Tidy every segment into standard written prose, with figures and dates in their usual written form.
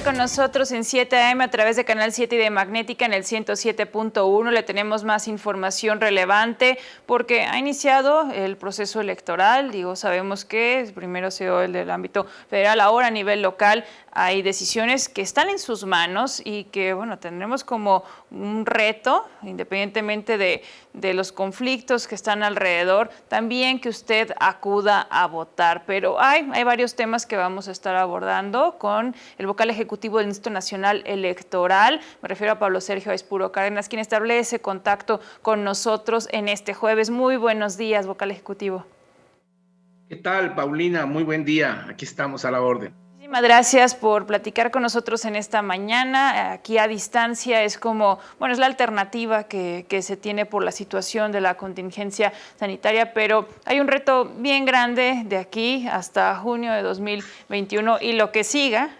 con nosotros en 7 AM a través de Canal 7 y de Magnética en el 107.1. Le tenemos más información relevante porque ha iniciado el proceso electoral. Sabemos que primero se dio el del ámbito federal, ahora a nivel local hay decisiones que están en sus manos y que, tendremos como un reto, independientemente de los conflictos que están alrededor, también que usted acuda a votar. Pero hay varios temas que vamos a estar abordando con el vocal ejecutivo del Instituto Nacional Electoral. Me refiero a Pablo Sergio Aispuro Cárdenas, quien establece contacto con nosotros en este jueves. Muy buenos días, vocal ejecutivo. ¿Qué tal, Paulina? Muy buen día. Aquí estamos a la orden. Muchísimas gracias por platicar con nosotros en esta mañana. Aquí a distancia es es la alternativa que se tiene por la situación de la contingencia sanitaria, pero hay un reto bien grande de aquí hasta junio de 2021 y lo que siga,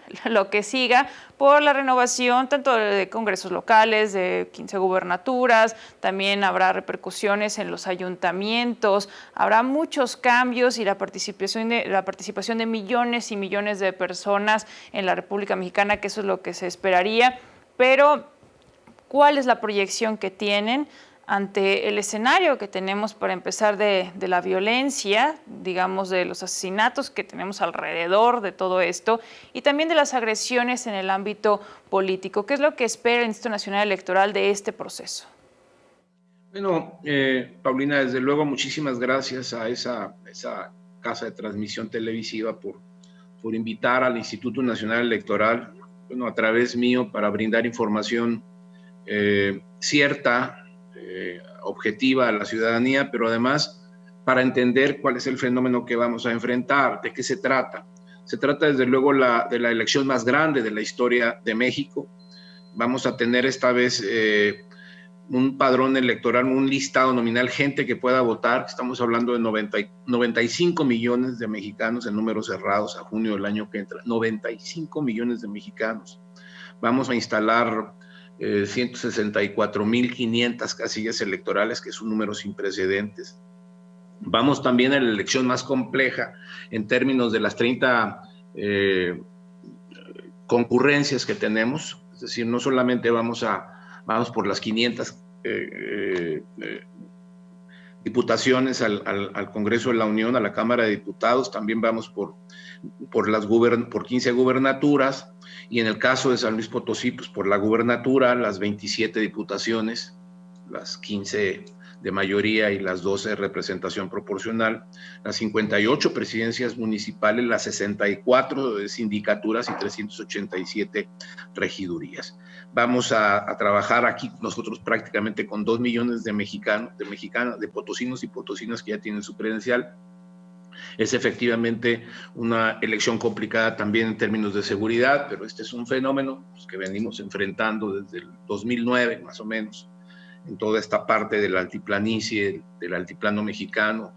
por la renovación tanto de congresos locales, de 15 gubernaturas, también habrá repercusiones en los ayuntamientos, habrá muchos cambios y la participación de millones y millones de personas en la República Mexicana, que eso es lo que se esperaría. Pero, ¿cuál es la proyección que tienen ante el escenario que tenemos para empezar de la violencia, de los asesinatos que tenemos alrededor de todo esto y también de las agresiones en el ámbito político? ¿Qué es lo que espera el Instituto Nacional Electoral de este proceso? Bueno, Paulina, desde luego muchísimas gracias a esa casa de transmisión televisiva por invitar al Instituto Nacional Electoral, a través mío, para brindar información cierta, objetiva a la ciudadanía, pero además para entender cuál es el fenómeno que vamos a enfrentar, de qué se trata. Se trata desde luego de la elección más grande de la historia de México. Vamos a tener esta vez un padrón electoral, un listado nominal, gente que pueda votar. Estamos hablando de 95 millones de mexicanos en números cerrados a junio del año que entra. 95 millones de mexicanos. Vamos a instalar 164,500 casillas electorales, que es un número sin precedentes. Vamos también a la elección más compleja en términos de las 30 concurrencias que tenemos. Es decir, no solamente vamos por las 500 diputaciones al Congreso de la Unión, a la Cámara de Diputados, también vamos por 15 gubernaturas, y en el caso de San Luis Potosí, pues por la gubernatura, las 27 diputaciones, las 15 de mayoría y las 12 de representación proporcional, las 58 presidencias municipales, las 64 de sindicaturas y 387 regidurías. Vamos a trabajar aquí nosotros prácticamente con 2 millones de mexicanos, de potosinos y potosinas que ya tienen su credencial. Es efectivamente una elección complicada también en términos de seguridad, pero este es un fenómeno que venimos enfrentando desde el 2009 más o menos, en toda esta parte de la altiplanicie, del altiplano mexicano,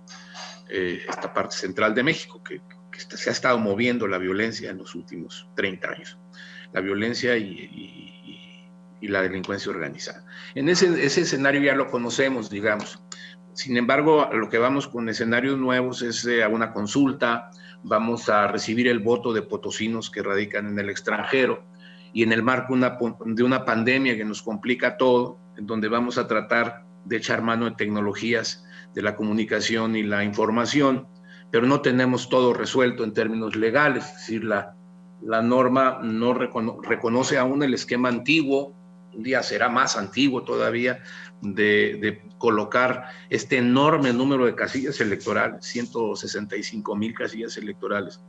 esta parte central de México, que se ha estado moviendo la violencia en los últimos 30 años. La violencia y la delincuencia organizada. En ese escenario ya lo conocemos, digamos. Sin embargo, a lo que vamos con escenarios nuevos es a una consulta. Vamos a recibir el voto de potosinos que radican en el extranjero, y en el marco de una pandemia que nos complica todo, en donde vamos a tratar de echar mano de tecnologías de la comunicación y la información, pero no tenemos todo resuelto en términos legales. Es decir, la norma no reconoce aún el esquema antiguo, un día será más antiguo todavía, de colocar este enorme número de casillas electorales, 165,000 casillas electorales,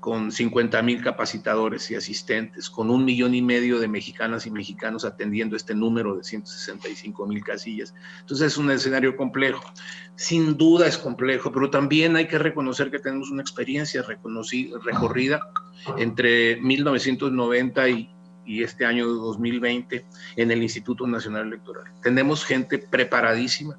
con 50,000 capacitadores y asistentes, con 1,5 millones de mexicanas y mexicanos atendiendo este número de 165,000 casillas. Entonces es un escenario complejo. Sin duda es complejo, pero también hay que reconocer que tenemos una experiencia recorrida entre 1990 y este año 2020 en el Instituto Nacional Electoral. Tenemos gente preparadísima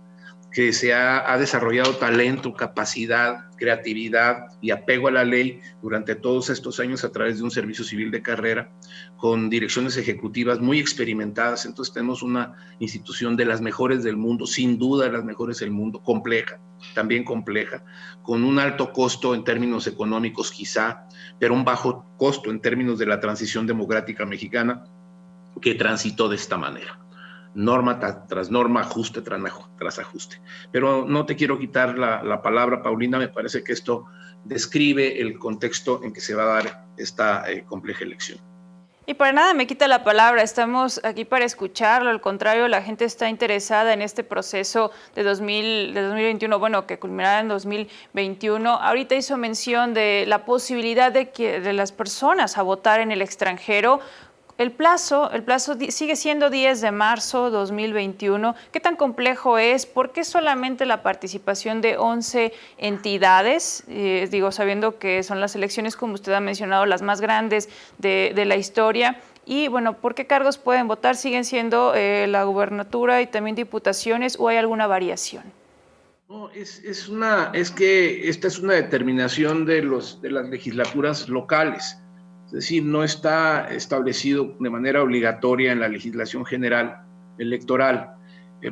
que ha desarrollado talento, capacidad, creatividad y apego a la ley durante todos estos años a través de un servicio civil de carrera, con direcciones ejecutivas muy experimentadas. Entonces tenemos una institución de las mejores del mundo, sin duda de las mejores del mundo, compleja, también compleja, con un alto costo en términos económicos quizá, pero un bajo costo en términos de la transición democrática mexicana que transitó de esta manera. Norma tras norma, ajuste tras ajuste. Pero no te quiero quitar la palabra, Paulina, me parece que esto describe el contexto en que se va a dar esta compleja elección. Y para nada me quita la palabra, estamos aquí para escucharlo, al contrario, la gente está interesada en este proceso de 2021, bueno, que culminará en 2021. Ahorita hizo mención de la posibilidad de las personas a votar en el extranjero. El plazo sigue siendo 10 de marzo 2021. ¿Qué tan complejo es? ¿Por qué solamente la participación de 11 entidades? Sabiendo que son las elecciones, como usted ha mencionado, las más grandes de la historia. Y bueno, ¿por qué cargos pueden votar? ¿Siguen siendo la gubernatura y también diputaciones o hay alguna variación? No, es que esta es una determinación de las legislaturas locales. Es decir, no está establecido de manera obligatoria en la legislación general electoral.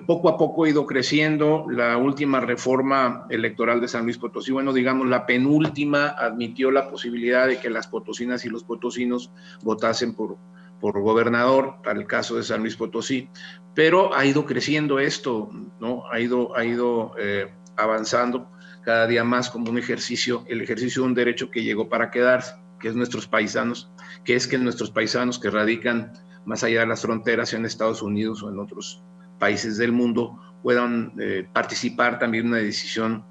Poco a poco ha ido creciendo. La última reforma electoral de San Luis Potosí, bueno, digamos la penúltima, admitió la posibilidad de que las potosinas y los potosinos votasen por gobernador, para el caso de San Luis Potosí, pero ha ido creciendo esto, ¿no? Ha ido avanzando cada día más como el ejercicio de un derecho que llegó para quedarse, que es que nuestros paisanos que radican más allá de las fronteras, en Estados Unidos o en otros países del mundo, puedan participar también en una decisión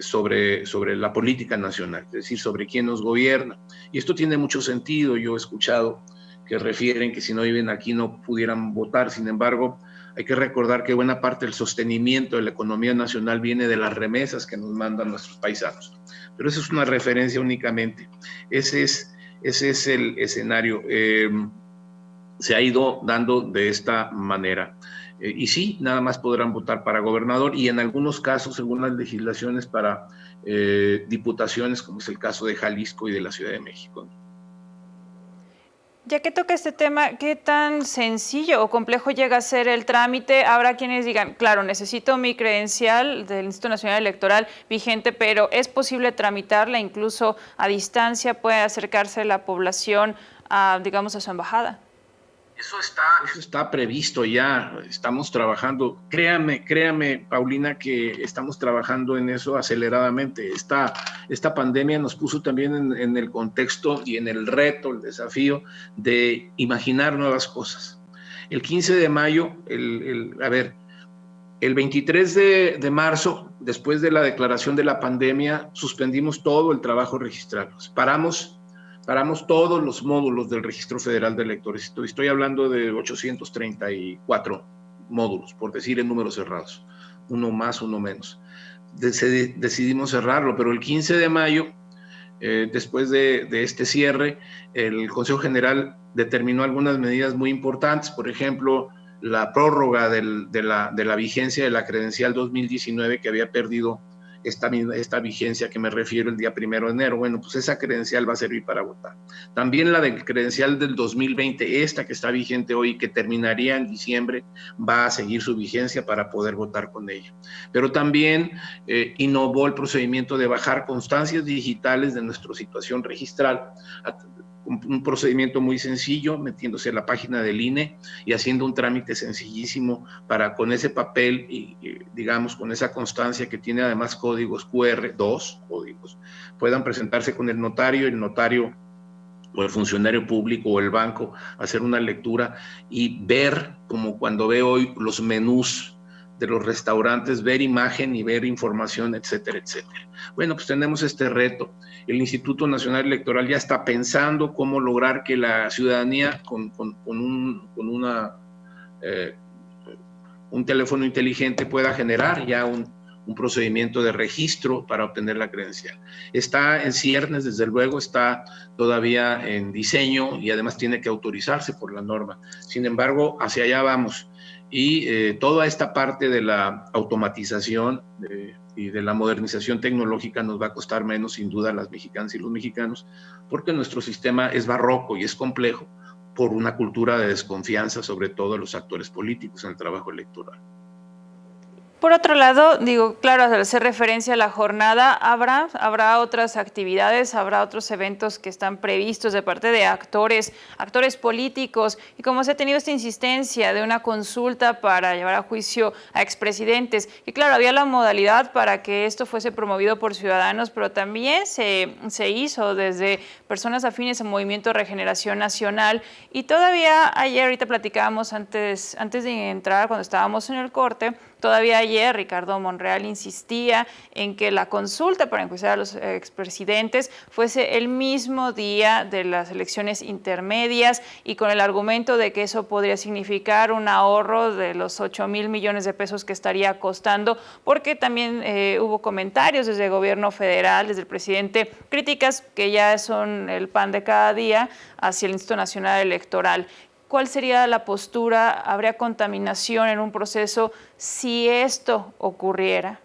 sobre la política nacional, es decir, sobre quién nos gobierna. Y esto tiene mucho sentido. Yo he escuchado que refieren que si no viven aquí no pudieran votar. Sin embargo, hay que recordar que buena parte del sostenimiento de la economía nacional viene de las remesas que nos mandan nuestros paisanos. Pero eso es una referencia únicamente. Ese es el escenario. Se ha ido dando de esta manera. Y sí, nada más podrán votar para gobernador y en algunos casos, según las legislaciones, para diputaciones, como es el caso de Jalisco y de la Ciudad de México. Ya que toca este tema, ¿qué tan sencillo o complejo llega a ser el trámite? Habrá quienes digan, claro, necesito mi credencial del Instituto Nacional Electoral vigente, pero ¿es posible tramitarla incluso a distancia? ¿Puede acercarse la población a su embajada? Eso está previsto ya, estamos trabajando. Créame, Paulina, que estamos trabajando en eso aceleradamente. Esta pandemia nos puso también en el contexto y en el reto, el desafío de imaginar nuevas cosas. El 15 de mayo, el 23 de marzo, después de la declaración de la pandemia, suspendimos todo el trabajo registral. Paramos todos los módulos del Registro Federal de Electores. Estoy hablando de 834 módulos, por decir en números cerrados. Uno más, uno menos. Decidimos cerrarlo, pero el 15 de mayo, después de este cierre, el Consejo General determinó algunas medidas muy importantes. Por ejemplo, la prórroga de la vigencia de la credencial 2019, que había perdido esta vigencia que me refiero el día 1 de enero. Bueno, pues esa credencial va a servir para votar. También la de credencial del 2020, esta que está vigente hoy, que terminaría en diciembre, va a seguir su vigencia para poder votar con ella. Pero también innovó el procedimiento de bajar constancias digitales de nuestra situación registral, un procedimiento muy sencillo, metiéndose a la página del INE y haciendo un trámite sencillísimo para con ese papel y digamos con esa constancia que tiene además códigos QR, 2 códigos, puedan presentarse con el notario o el funcionario público o el banco, hacer una lectura y ver, como cuando veo hoy los menús de los restaurantes, ver imagen y ver información, etcétera, etcétera. Bueno, pues tenemos este reto. El Instituto Nacional Electoral ya está pensando cómo lograr que la ciudadanía con un teléfono inteligente pueda generar ya un procedimiento de registro para obtener la credencial. Está en ciernes, desde luego, está todavía en diseño y además tiene que autorizarse por la norma. Sin embargo, hacia allá vamos. Y toda esta parte de la automatización y de la modernización tecnológica nos va a costar menos, sin duda, a las mexicanas y los mexicanos, porque nuestro sistema es barroco y es complejo por una cultura de desconfianza, sobre todo de los actores políticos en el trabajo electoral. Por otro lado, digo, claro, al hacer referencia a la jornada, habrá otras actividades, habrá otros eventos que están previstos de parte de actores políticos, y como se ha tenido esta insistencia de una consulta para llevar a juicio a expresidentes, y claro, había la modalidad para que esto fuese promovido por ciudadanos, pero también se hizo desde personas afines al Movimiento Regeneración Nacional, y todavía ayer, ahorita platicábamos antes de entrar, cuando estábamos en el corte, todavía ayer Ricardo Monreal insistía en que la consulta para enjuiciar a los expresidentes fuese el mismo día de las elecciones intermedias, y con el argumento de que eso podría significar un ahorro de los 8,000 millones de pesos que estaría costando, porque también hubo comentarios desde el gobierno federal, desde el presidente, críticas que ya son el pan de cada día hacia el Instituto Nacional Electoral. ¿Cuál sería la postura? ¿Habría contaminación en un proceso si esto ocurriera?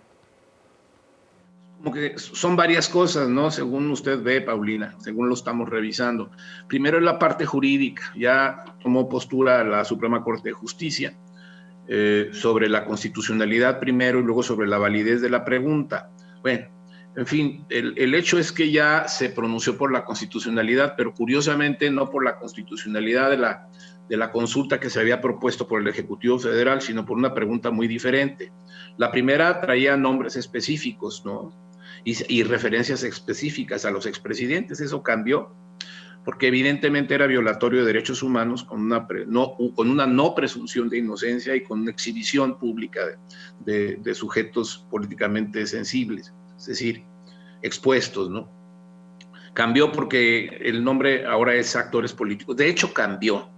Como que son varias cosas, ¿no? Según usted ve, Paulina, según lo estamos revisando. Primero es la parte jurídica. Ya tomó postura la Suprema Corte de Justicia sobre la constitucionalidad primero y luego sobre la validez de la pregunta. Bueno, en fin, el hecho es que ya se pronunció por la constitucionalidad, pero curiosamente no por la constitucionalidad de la consulta que se había propuesto por el Ejecutivo Federal, sino por una pregunta muy diferente. La primera traía nombres específicos, ¿no? Y referencias específicas a los expresidentes. Eso cambió, porque evidentemente era violatorio de derechos humanos con una no presunción de inocencia y con una exhibición pública de sujetos políticamente sensibles, es decir, expuestos, ¿no? Cambió porque el nombre ahora es actores políticos. De hecho, cambió.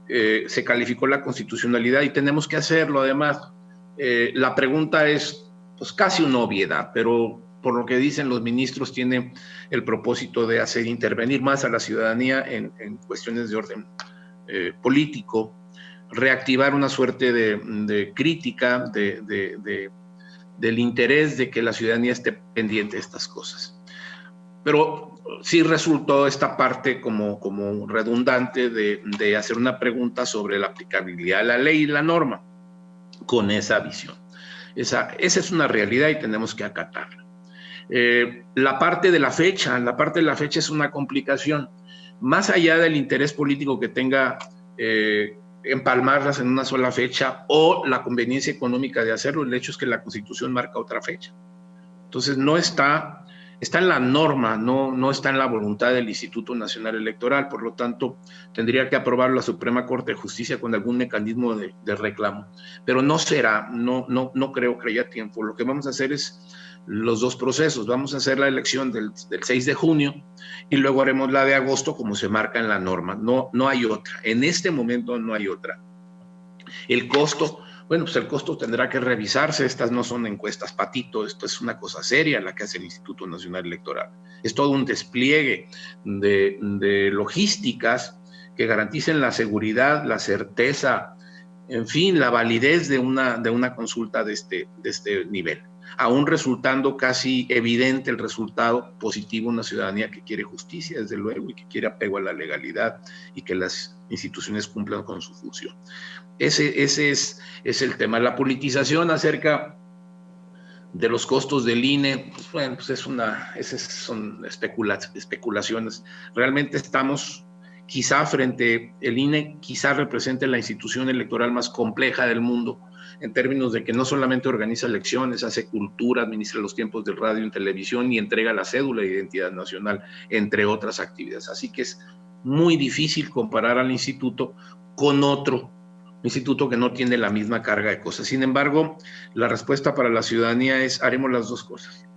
Se calificó la constitucionalidad y tenemos que hacerlo. Además, la pregunta es pues casi una obviedad, pero por lo que dicen los ministros tiene el propósito de hacer intervenir más a la ciudadanía en cuestiones de orden político, reactivar una suerte de crítica del interés de que la ciudadanía esté pendiente de estas cosas. Pero sí resultó esta parte como redundante de hacer una pregunta sobre la aplicabilidad de la ley y la norma con esa visión. Esa es una realidad y tenemos que acatarla. La parte de la fecha es una complicación. Más allá del interés político que tenga empalmarlas en una sola fecha o la conveniencia económica de hacerlo, el hecho es que la Constitución marca otra fecha. Entonces no está en la norma, no está en la voluntad del Instituto Nacional Electoral, por lo tanto tendría que aprobar la Suprema Corte de Justicia con algún mecanismo de reclamo, pero no será, no creo que haya tiempo. Lo que vamos a hacer es los dos procesos. Vamos a hacer la elección del 6 de junio y luego haremos la de agosto como se marca en la norma. No hay otra. En este momento no hay otra. El costo, bueno, pues el costo tendrá que revisarse. Estas no son encuestas patito, esto es una cosa seria la que hace el Instituto Nacional Electoral. Es todo un despliegue de logísticas que garanticen la seguridad, la certeza, en fin, la validez de una consulta de este nivel, aún resultando casi evidente el resultado positivo, una ciudadanía que quiere justicia, desde luego, y que quiere apego a la legalidad y que las instituciones cumplan con su función. Ese es el tema. La politización acerca de los costos del INE, pues bueno, pues esas son especulaciones. Realmente estamos quizá el INE quizá represente la institución electoral más compleja del mundo, en términos de que no solamente organiza elecciones, hace cultura, administra los tiempos de radio y televisión y entrega la cédula de identidad nacional, entre otras actividades. Así que es muy difícil comparar al instituto con otro instituto que no tiene la misma carga de cosas. Sin embargo, la respuesta para la ciudadanía es: haremos las dos cosas.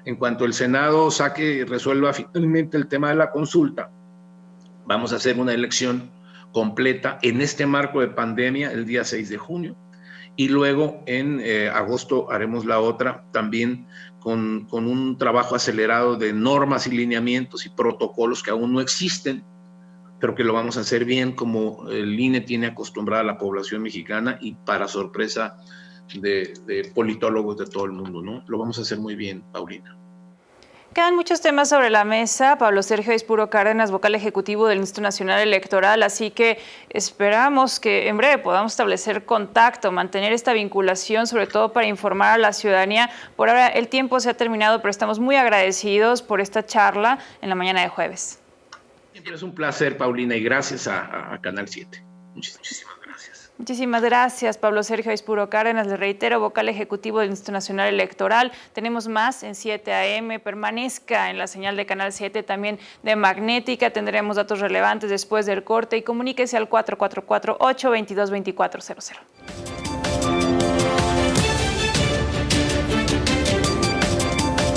En cuanto el Senado saque y resuelva finalmente el tema de la consulta, vamos a hacer una elección completa en este marco de pandemia el día 6 de junio. Y luego en agosto haremos la otra, también con un trabajo acelerado de normas y lineamientos y protocolos que aún no existen, pero que lo vamos a hacer bien, como el INE tiene acostumbrada a la población mexicana y para sorpresa de politólogos de todo el mundo, ¿no? Lo vamos a hacer muy bien, Paulina. Quedan muchos temas sobre la mesa. Pablo Sergio Aispuro Cárdenas, vocal ejecutivo del Instituto Nacional Electoral, así que esperamos que en breve podamos establecer contacto, mantener esta vinculación, sobre todo para informar a la ciudadanía. Por ahora el tiempo se ha terminado, pero estamos muy agradecidos por esta charla en la mañana de jueves. Siempre es un placer, Paulina, y gracias a Canal 7. Muchísimas gracias. Muchísimas gracias, Pablo Sergio Aispuro Cárdenas. Le reitero, vocal ejecutivo del Instituto Nacional Electoral. Tenemos más en 7 AM. Permanezca en la señal de Canal 7, también de Magnética. Tendremos datos relevantes después del corte y comuníquese al 444-822-2400.